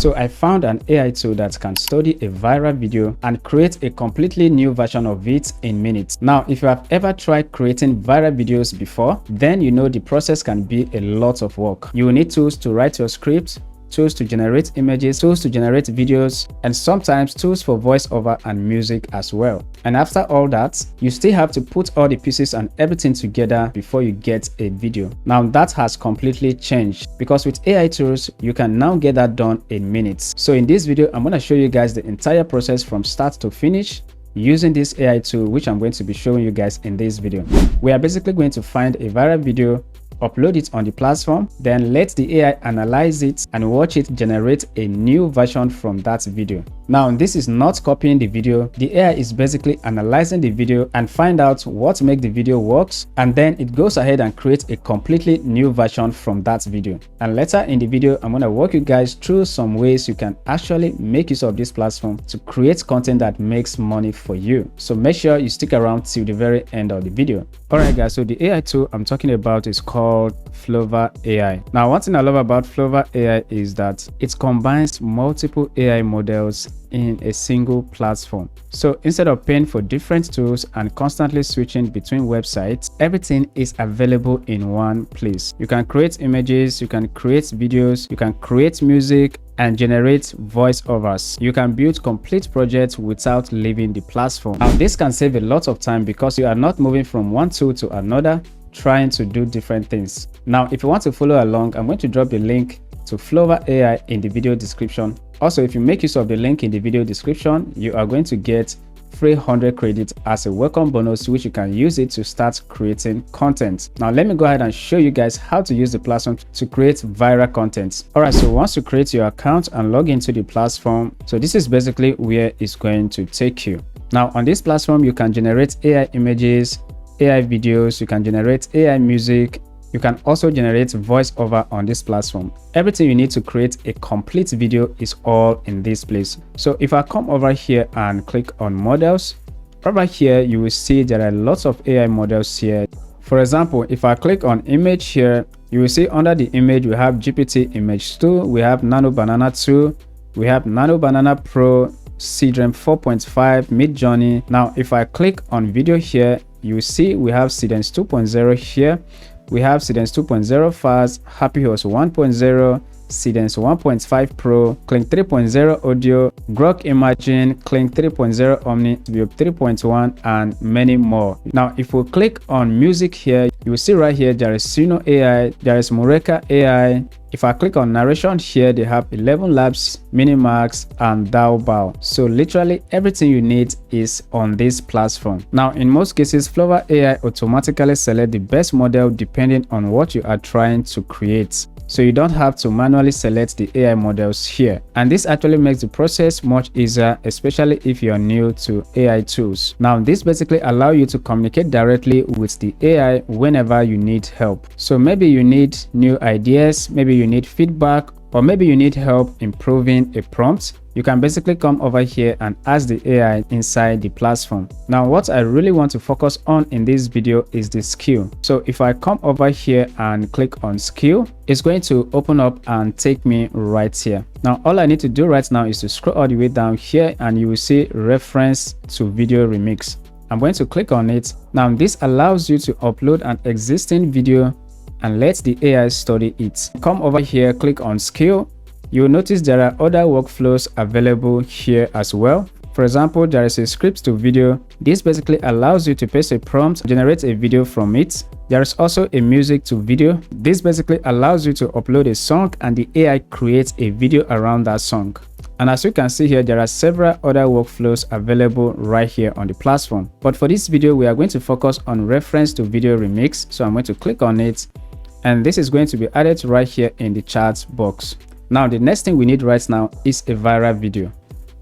So I found an AI tool that can study a viral video and create a completely new version of it in minutes. Now, if you have ever tried creating viral videos before, then you know the process can be a lot of work. You will need tools to write your script, tools to generate images, tools to generate videos, and sometimes tools for voiceover and music as well. And after all that, you still have to put all the pieces and everything together before you get a video. Now that has completely changed, because with AI tools, you can now get that done in minutes. So in this video, I'm going to show you guys the entire process from start to finish using this AI tool, which I'm going to be showing you guys in this video. We are basically going to find a viral video, upload it on the platform, then let the AI analyze it and watch it generate a new version from that video. Now, this is not copying the video. The AI is basically analyzing the video and find out what makes the video works, and then it goes ahead and creates a completely new version from that video. And later in the video, I'm going to walk you guys through some ways you can actually make use of this platform to create content that makes money for you. So make sure you stick around till the very end of the video. Alright guys, so the AI tool I'm talking about is called FLOVA AI. Now, one thing I love about FLOVA AI is that it combines multiple AI models in a single platform. So instead of paying for different tools and constantly switching between websites, everything is available in one place. You can create images, you can create videos, you can create music, and generate voiceovers. You can build complete projects without leaving the platform. Now, this can save a lot of time because you are not moving from one tool to another, trying to do different things. Now, if you want to follow along, I'm going to drop the link to FLOVA AI in the video description. Also, if you make use of the link in the video description, you are going to get 300 credits as a welcome bonus, which you can use it to start creating content. Now, let me go ahead and show you guys how to use the platform to create viral content. Alright, so once you create your account and log into the platform, so this is basically where it's going to take you. Now, on this platform, you can generate AI images, AI videos, you can generate AI music. You can also generate voiceover on this platform. Everything you need to create a complete video is all in this place. So if I come over here and click on models, over here you will see there are lots of AI models here. For example, if I click on image here, you will see under the image we have GPT Image 2, we have Nano Banana 2, we have Nano Banana Pro, Seedrem 4.5, Midjourney. Now if I click on video here, you will see we have Seedrem 2.0 here. We have Seedrem 2.0 Fast, Happy Host 1.0, Seedrem 1.5 Pro, Clink 3.0 Audio, Grok Imagine, Clink 3.0 Omni, View 3.1, and many more. Now, if we click on music here, you will see right here there is Sino AI, there is Mureka AI. If I click on narration here, they have 11 Labs, Minimax, and Daobao. So literally everything you need is on this platform. Now, in most cases, FLOVA AI automatically select the best model depending on what you are trying to create. So you don't have to manually select the AI models here. And this actually makes the process much easier, especially if you're new to AI tools. Now, this basically allows you to communicate directly with the AI whenever you need help. So maybe you need new ideas, maybe you need feedback, or maybe you need help improving a prompt. You can basically come over here and ask the AI inside the platform. Now, what I really want to focus on in this video is the skill. So if I come over here and click on skill, it's going to open up and take me right here. Now, all I need to do right now is to scroll all the way down here and you will see reference to video remix. I'm going to click on it. Now, this allows you to upload an existing video and let the AI study it. Come over here, click on skill. You'll notice there are other workflows available here as well. For example, there is a script to video. This basically allows you to paste a prompt, generate a video from it. There is also a music to video. This basically allows you to upload a song and the AI creates a video around that song. And as you can see here, there are several other workflows available right here on the platform. But for this video, we are going to focus on reference to video remix. So I'm going to click on it and this is going to be added right here in the chat box. Now, the next thing we need right now is a viral video.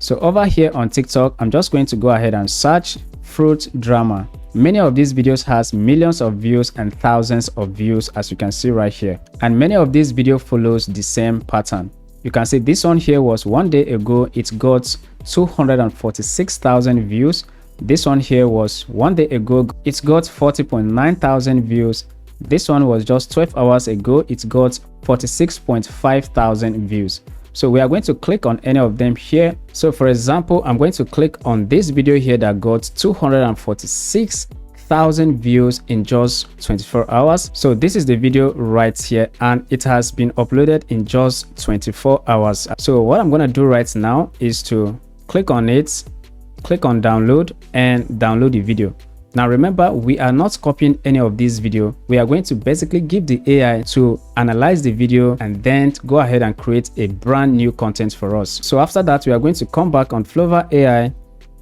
So over here on TikTok, I'm just going to go ahead and search fruit drama. Many of these videos has millions of views and thousands of views, as you can see right here. And many of these videos follows the same pattern. You can see this one here was one day ago, it got 246,000 views. This one here was one day ago, it got 40.9 thousand views. This one was just 12 hours ago, it got 46.5 thousand views. So we are going to click on any of them here. So for example, I'm going to click on this video here that got 246,000 views in just 24 hours. So this is the video right here, and it has been uploaded in just 24 hours. So what I'm going to do right now is to click on it, click on download, and download the video. Now remember, we are not copying any of this video. We are going to basically give the AI to analyze the video and then go ahead and create a brand new content for us. So after that, we are going to come back on FLOVA AI,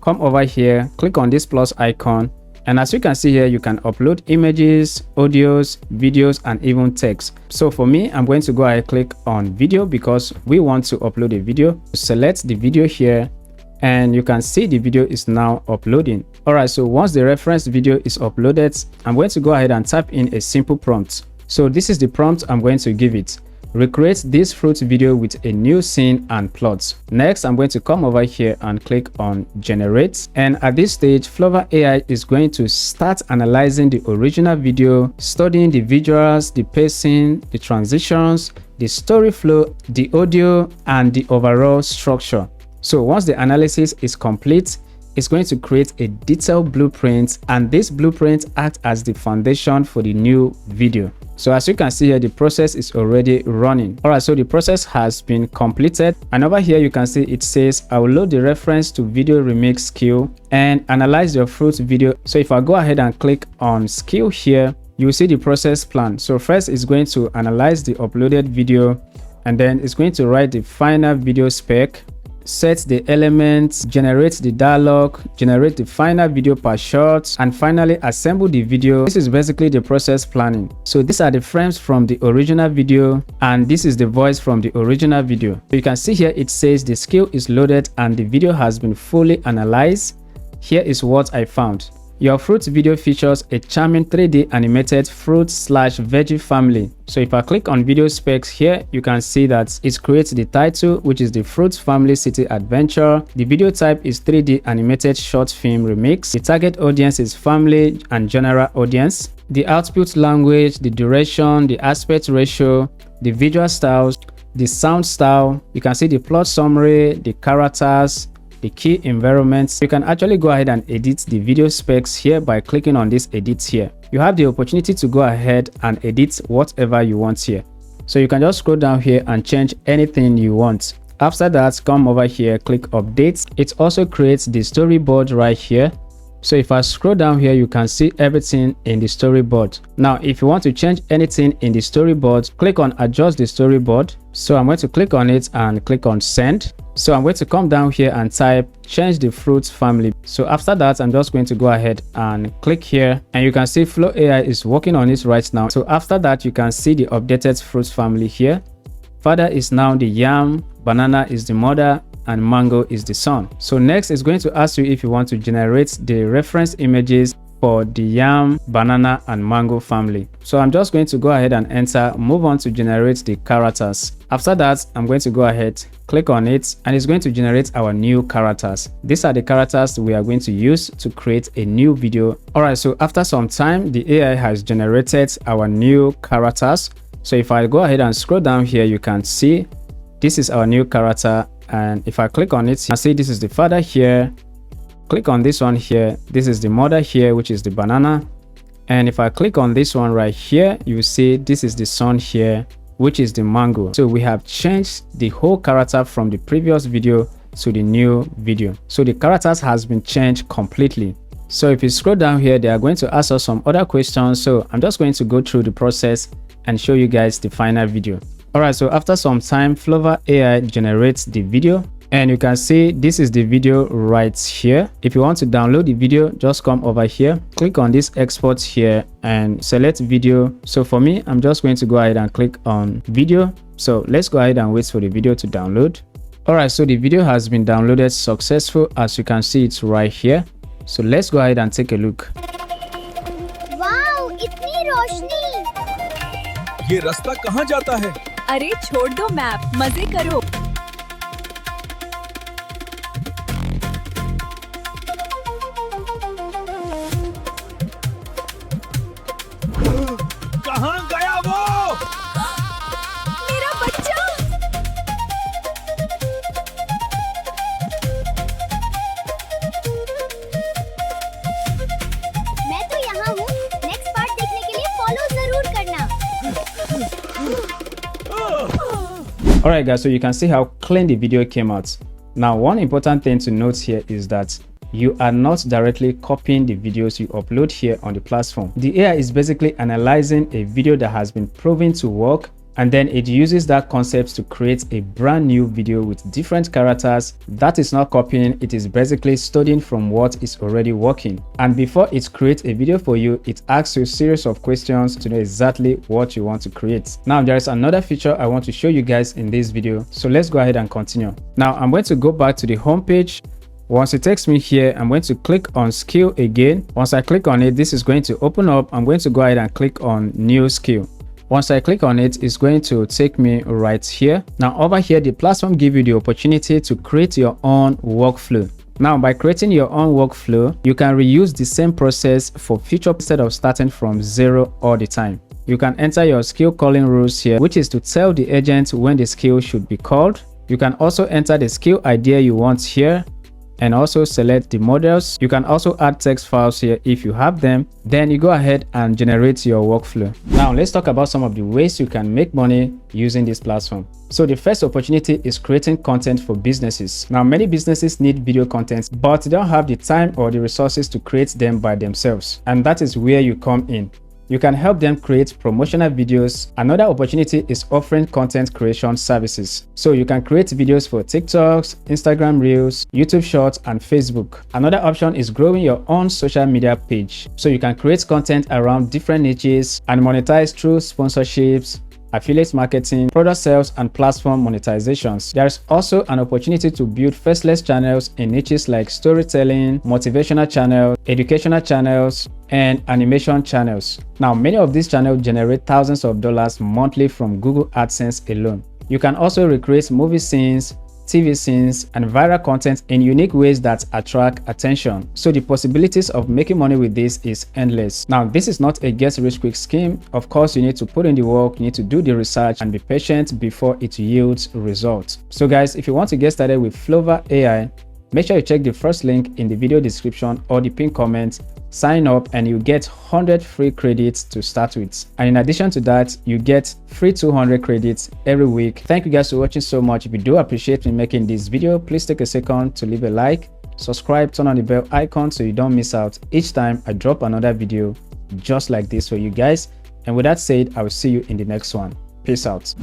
come over here, click on this plus icon. And as you can see here, you can upload images, audios, videos, and even text. So for me, I'm going to go ahead and click on video because we want to upload a video. Select the video here, and you can see the video is now uploading. All right, so once the reference video is uploaded, I'm going to go ahead and type in a simple prompt. So this is the prompt I'm going to give it. Recreate this fruit video with a new scene and plot. Next, I'm going to come over here and click on generate. And at this stage, FLOVA AI is going to start analyzing the original video, studying the visuals, the pacing, the transitions, the story flow, the audio, and the overall structure. So once the analysis is complete, it's going to create a detailed blueprint, and this blueprint acts as the foundation for the new video. So as you can see here, the process is already running. All right, so the process has been completed, and over here you can see it says I will load the reference to video remix skill and analyze your fruit video. So if I go ahead and click on skill here, you will see the process plan. So first it's going to analyze the uploaded video, and then it's going to write the final video spec, set the elements, generate the dialogue, generate the final video per shot, and finally assemble the video. This is basically the process planning. So these are the frames from the original video, and this is the voice from the original video. So you can see here it says the skill is loaded and the video has been fully analyzed. Here is what I found. Your fruit video features a charming 3D animated fruit/veggie family. So if I click on video specs here, you can see that it creates the title, which is the Fruit Family City Adventure. The video type is 3D animated short film remix. The target audience is family and general audience. The output language, the duration, the aspect ratio, the visual styles, the sound style. You can see the plot summary, the characters, the key environments. You can actually go ahead and edit the video specs here by clicking on this edit here. You have the opportunity to go ahead and edit whatever you want here. So you can just scroll down here and change anything you want. After that, come over here, click update. It also creates the storyboard right here. So if I scroll down here, you can see everything in the storyboard. Now, if you want to change anything in the storyboard, click on adjust the storyboard. So I'm going to click on it and click on send. So I'm going to come down here and type change the fruit family. So after that, I'm just going to go ahead and click here, and you can see FLOVA AI is working on it right now. So after that, you can see the updated fruit family here. Father is now the yam, banana is the mother, and mango is the son. So next is going to ask you if you want to generate the reference images for the yam, banana, and mango family. So I'm just going to go ahead and move on to generate the characters. After that, I'm going to go ahead, click on it, and it's going to generate our new characters. These are the characters we are going to use to create a new video. All right, so after some time, the AI has generated our new characters. So if I go ahead and scroll down here, you can see this is our new character. And if I click on it, you can see this is the father here. Click on this one here. This is the mother here, which is the banana. And if I click on this one right here, you will see this is the son here, which is the mango. So we have changed the whole character from the previous video to the new video. So the characters has been changed completely. So if you scroll down here, they are going to ask us some other questions. So I'm just going to go through the process and show you guys the final video. Alright, so after some time, FLOVA AI generates the video, and you can see this is the video right here. If you want to download the video, just come over here, click on this export here and select video. So for me, I'm just going to go ahead and click on video. So let's go ahead and wait for the video to download. Alright, so the video has been downloaded successful, as you can see it's right here. So let's go ahead and take a look. Wow, इतनी रोशनी! ये रास्ता कहाँ जाता है? अरे छोड़ दो map, मजे करो। कहाँ गया वो? मेरा बच्चा! Alright guys, so you can see how clean the video came out. Now one important thing to note here is that you are not directly copying the videos you upload here on the platform. The AI is basically analyzing a video that has been proven to work, and then it uses that concept to create a brand new video with different characters. That is not copying, it is basically studying from what is already working. And before it creates a video for you, it asks you a series of questions to know exactly what you want to create. Now there is another feature I want to show you guys in this video, so let's go ahead and continue. Now I'm going to go back to the home page. Once it takes me here, I'm going to click on skill again. Once I click on it, this is going to open up. I'm going to go ahead and click on new skill. Once I click on it, it's going to take me right here. Now over here, the platform gives you the opportunity to create your own workflow. Now by creating your own workflow, you can reuse the same process for future instead of starting from zero all the time. You can enter your skill calling rules here, which is to tell the agent when the skill should be called. You can also enter the skill idea you want here, and also select the models. You can also add text files here if you have them. Then you go ahead and generate your workflow. Now let's talk about some of the ways you can make money using this platform. So the first opportunity is creating content for businesses. Now many businesses need video content, but they don't have the time or the resources to create them by themselves. And that is where you come in. You can help them create promotional videos. Another opportunity is offering content creation services. So you can create videos for TikToks, Instagram Reels, YouTube Shorts, and Facebook. Another option is growing your own social media page. So you can create content around different niches and monetize through sponsorships, affiliate marketing, product sales, and platform monetizations. There is also an opportunity to build faceless channels in niches like storytelling, motivational channels, educational channels, and animation channels. Now, many of these channels generate thousands of dollars monthly from Google AdSense alone. You can also recreate movie scenes, TV scenes, and viral content in unique ways that attract attention. So the possibilities of making money with this is endless. Now, this is not a get rich quick scheme. Of course, you need to put in the work, you need to do the research, and be patient before it yields results. So guys, if you want to get started with FLOVA AI, make sure you check the first link in the video description or the pinned comment. Sign up and you get 100 free credits to start with. And in addition to that, you get free 200 credits every week. Thank you guys for watching so much. If you do appreciate me making this video, please take a second to leave a like, subscribe, turn on the bell icon so you don't miss out each time I drop another video just like this for you guys. And with that said, I will see you in the next one. Peace out.